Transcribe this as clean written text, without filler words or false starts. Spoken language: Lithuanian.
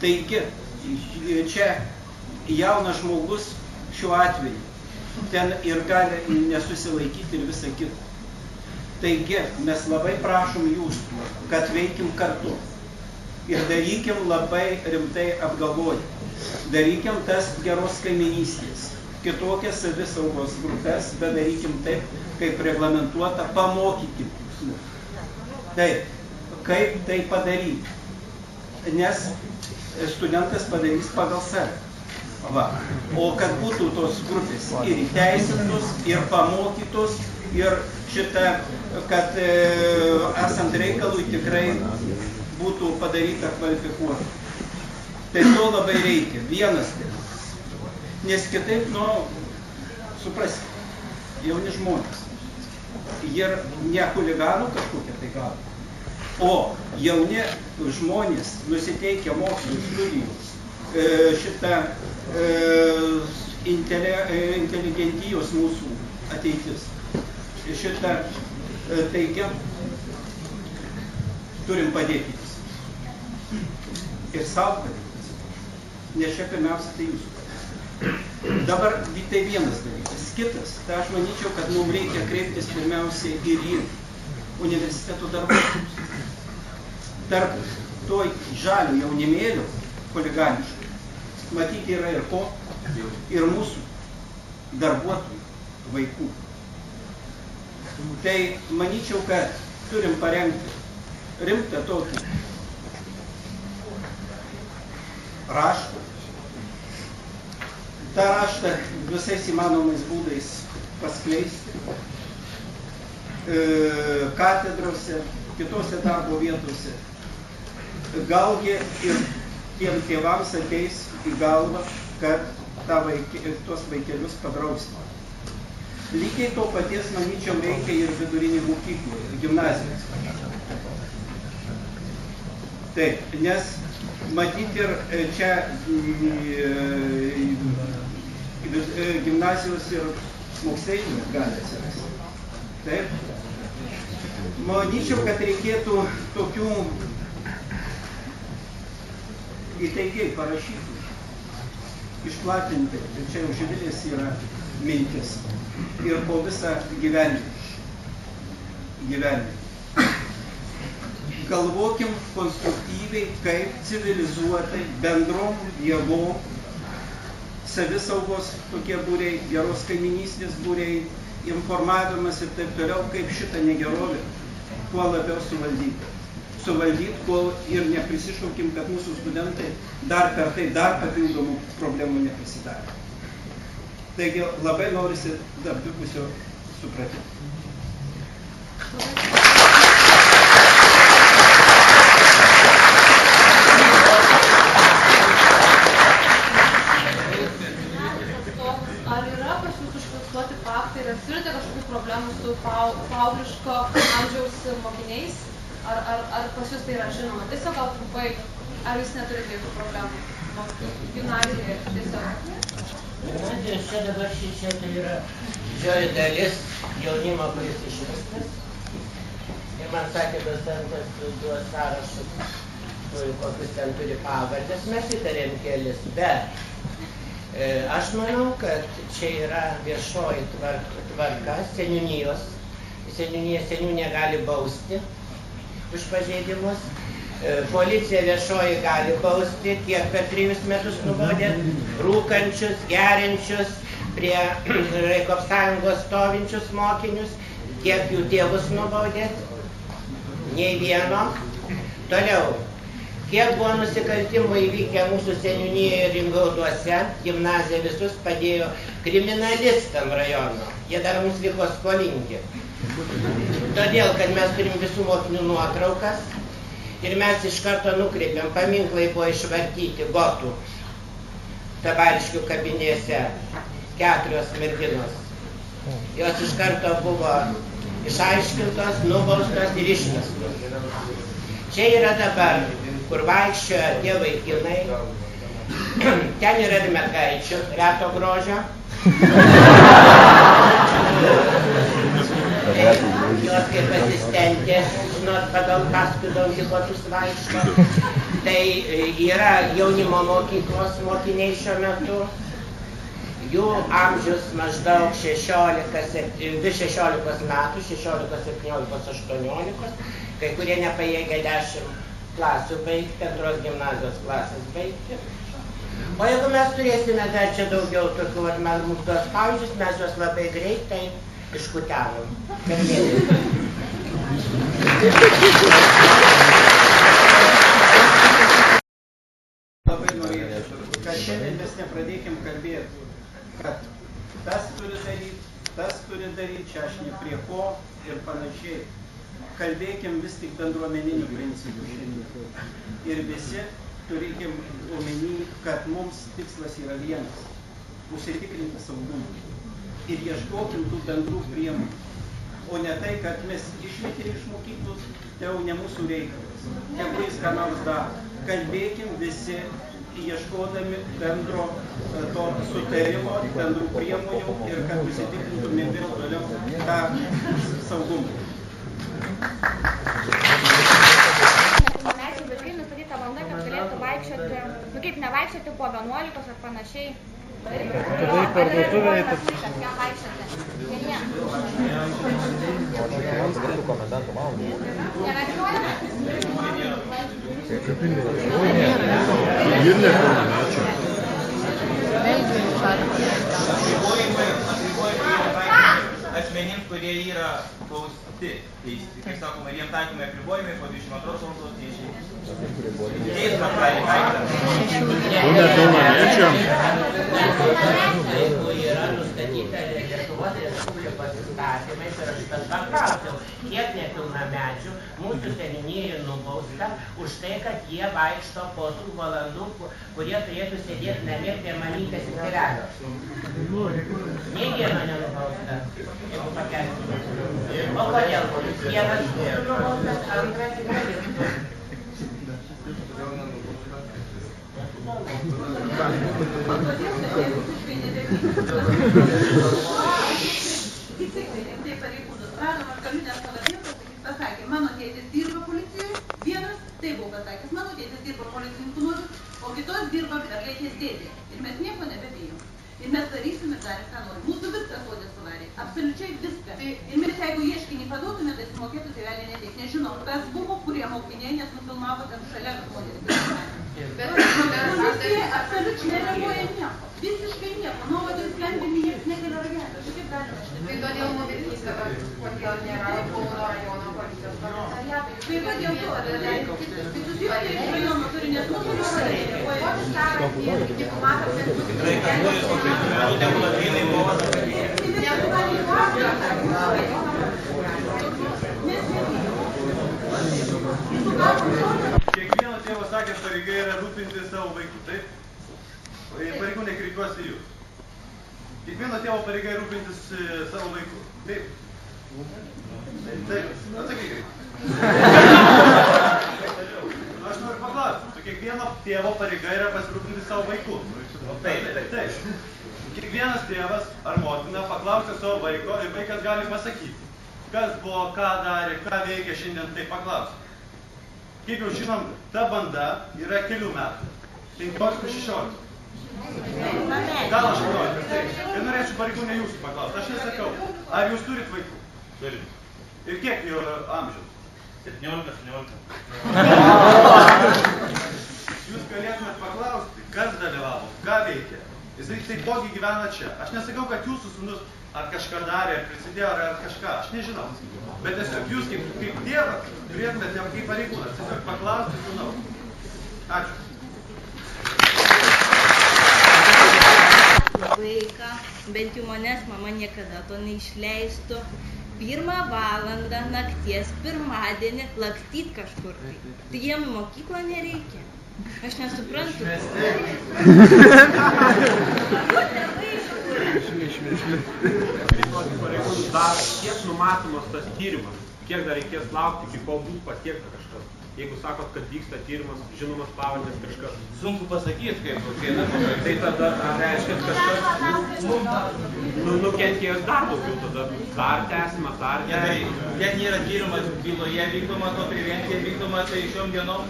Taigi, čia jaunas žmogus šiuo atveju ten ir gali nesusilaikyti ir visą kitą. Taigi, mes labai prašom jūsų, kad veikim kartu ir darykim labai rimtai apgalvoję. Darykim tas geros kaiminystės, kitokias savisaugos grupės, bet darykim taip, kaip reglamentuota, pamokykim. Taip, kaip tai padaryti, nes studentas padarys pagal save. Va. O kad būtų tos grupės ir įteisintos, ir pamokytos, ir šitą, kad esant reikalui tikrai būtų padaryta kvalifikuota. Tai to labai reikia, vienas dalykas. Nes kitaip, suprasti, jauni žmonės. Jie ne chuliganų kažkokie tai gali, o jauni žmonės nusiteikia mokslo studijų, šitą inteligentijos mūsų ateitis. Šitą teikia, turim padėti ir savo padėti. Nes čia pirmiausia tai jūsų. Dabar tai vienas dalykas. Kitas, tai aš manyčiau, kad mums reikia kreiptis pirmiausiai ir į universiteto darbuotojus. Tarp to žalio jaunimėlio chuliganiškai matyti yra ir ko, ir mūsų darbuotojų vaikų. Tai manyčiau, kad turim parengti rimtą tokį raštą. Ta raštą visais įmanomais būdais paskleisti katedrose, kitose darbo vietose. Galgi ir tiem tėvams ateis į galvą, kad tuos vaikelius padraustų. Lygiai to paties, manyčiau, reikia ir vidurinį mokyklų, gimnazijos. Taip, nes matyti ir čia gimnazijos ir moksleivių gali atsirasti. Taip. Manyčiau, kad reikėtų tokių įtaigiai parašytų, išplatinti, ir čia jau Živilės yra mintis, ir po visą gyvenimą. Galvokim konstruktyviai, kaip civilizuotai, bendrom jėgom, savisaugos tokie būriai, geros kaiminystės būriai, informavimas ir taip toliau, kaip šitą negerovę kuo labiau suvaldyti, kol ir neprisišaukim, kad mūsų studentai dar per tai dar papildomų problemų neprisidarė. Taigi labai norisi abipusio supratimo. Ar yra pas jūs užfiksuoti faktai ir ar turite kažkokių problemų su paaugliško amžiaus mokiniais? Ar pas jūs tai yra žinoma? Tiesiog gal trumpai, ar jūs neturite jokių problemų gimnazijoje tiesiog? Gimnazijos čia dabar šičia tai yra didžioji dalis jaunimo, kuris išvestas. Ir man sakė docentas duos sąrašus, kokius ten turi pavardės, mes įtarėm kelis, bet aš manau, kad čia yra viešoji tvarka, seniūnijos. Seniūnija gali bausti už pažeidimus. Policija viešoji gali bausti, kiek per 3 metus nubaudė rūkančius, geriančius, prie Reikopsąjungos stovinčius mokinius, kiek jų tėvus nubaudė, nei vieno. Toliau, kiek buvo nusikaltimų įvykę mūsų seniūnijoje ir Ringauduose, gimnazija visus padėjo kriminalistam rajono. Jie dar mums liko skolingi. Todėl, kad mes turim visų mokinių nuotraukas ir mes iš karto nukreipėm, paminklai buvo išvartyti gotų Tabariškių kabinėse, 4 merginos. Jos iš karto buvo išaiškintos, nubaustos ir išmestos. Čia yra dabar, kur vaikščioja tie vaikinai, ten yra ir mergaičių, reto grožio. Jos kaip asistentės, žinot, pagal paskui daugiau kotus vaikšto. Tai yra jaunimo mokyklos mokiniai šiuo metu. Jų amžius maždaug 16 metų, 16, 17, 18, kai kurie nepajėgia 10 klasių baigti, antros gimnazijos klasės baigti. O jeigu mes turėsime dar čia daugiau tokių marmūtos pavyzdžius, mes juos labai greitai iškutenom. Labai norėčiau, kad šiandien mes nepradėkim kalbėti, kad tas turi daryti, čia aš ne prie ko ir panašiai. Kalbėkim vis tik bendruomeninių principų šiandien. Ir visi turėkim omeny, kad mums tikslas yra vienas – užsitikrinti saugumą. Ir ieškokim tų bendrų priemonių. O ne tai, kad mes išmetėm iš mokyklos, tai jau ne mūsų reikalas. Tegu jis ką nors daro. Kalbėkim visi, ieškodami bendro to sutarimo, bendrų priemonių ir kad užsitikrintume vėl toliau tą saugumą. Nepilnamečiai vaikai nustatyta valanda, kad galėtų vaikščioti, kaip nevaikščioti po 11 ar panašiai. Ar parduotuvėje kad jam vaikščioti? Ne. Asmenims, kurie yra klausti, kaip sakoma, jiems taikomi apribojimai po 22 valandos išėjimai. Teismas gali Jeigu yra nustatyta Lietuvos Respublikos įstatymais ir aš tas paklausiau, kiek nepilnamečių mūsų seniūnijoje nubausta už tai, kad jie vaikšto po tų valandų, kurie turėtų sėdėti namie prie mamytės ir tėvelio. Nė vieno nenubausta. Jeigu pakelti. O kodėl? Vienas nubaustas, antras tikrai. Tai pareigūnus radom, aš galiu nes pavardės pasakė, mano tėtis dirba policijoje, vienas tai buvo pasakęs, mano tėtis dirba policininkų nuotis, o kitos dirba mergaitės dėdė. Ir mes nieko nebebijom. Ir mes darysim ir darėm, ką norim. Mūsų viskas sodė suvarė. Absoliučiai viską. Ir mes jeigu ieškinį paduotume, tai sumokėtų tėvelė nedėk. Nežinau, kas buvo, kurie mokiniai, nes nufilmavo ten šalia žmonės. Bet policija absoliučiai nereaguoja nieko. Visiškai nieko. Nuovados skambinį niekas nekelia ragelio. Kaip galima šitą? Tai todėl nuvilkys dabar, kodėl nėra Kauno rajono policijos komisariato. Tai kodėl to? Tai susijungti iš rajono turi, nes mūsų nereaguoja. Jeigu matom, Kiekvieno tėvo sakė, pareiga yra rūpinti savo vaikų, taip? Pareigūnai kreipiuosi jūs. Kiekvieno tėvo pareiga rūpintis savo vaikų, taip? Taip, atsakykite. Aš noriu paklausti, kiekvieno tėvo pareiga yra pasirūpinti savo vaikų. Taip. Kiekvienas tėvas ar motina paklausė savo vaiko ir vaikas gali pasakyti, kas buvo, ką darė, ką veikia šiandien, tai paklausė. Kaip jau žinom, ta banda yra kelių metų, 15-16. Gal 18. Ir norėčiau pareigūnė jūsų paklausti, aš nesakau, ar jūs turit vaikų? Turim. Ir kiek jų amžiaus? 17-18. Jūs galėtumėt paklausti, kas dalyvavo, ką veikia. Jisai taipogi gyvena čia. Aš nesakau, kad jūsų sūnus ar kažką darė, ar prisidėjo, ar kažką. Aš nežinau. Bet tiesiog jūs kaip tėvas turėtumėte jam kaip pareigūnas. Tiesiog paklausti sūnaus. Ačiū. Vaiką, bent jau manęs mama niekada to neišleistų. 1 valandą nakties, pirmadienį, lakstyt kažkur. Tai jiem mokyklą nereikia. Aš nesuprantu. Kiek numatomas tas tyrimas? Kiek dar reikės laukti, iki kol bus pasiekta kažkas? Jeigu sakot, kad vyksta tyrimas, žinomas pavardės kažkas. Sunku pasakyti, kaip. Tai tada reiškia, kažkas nukentėjęs dar daugiau, tada dar tęsima, dar Ten yra tyrimas byloje vykdoma, to prevencija vykdoma, tai šiom dienom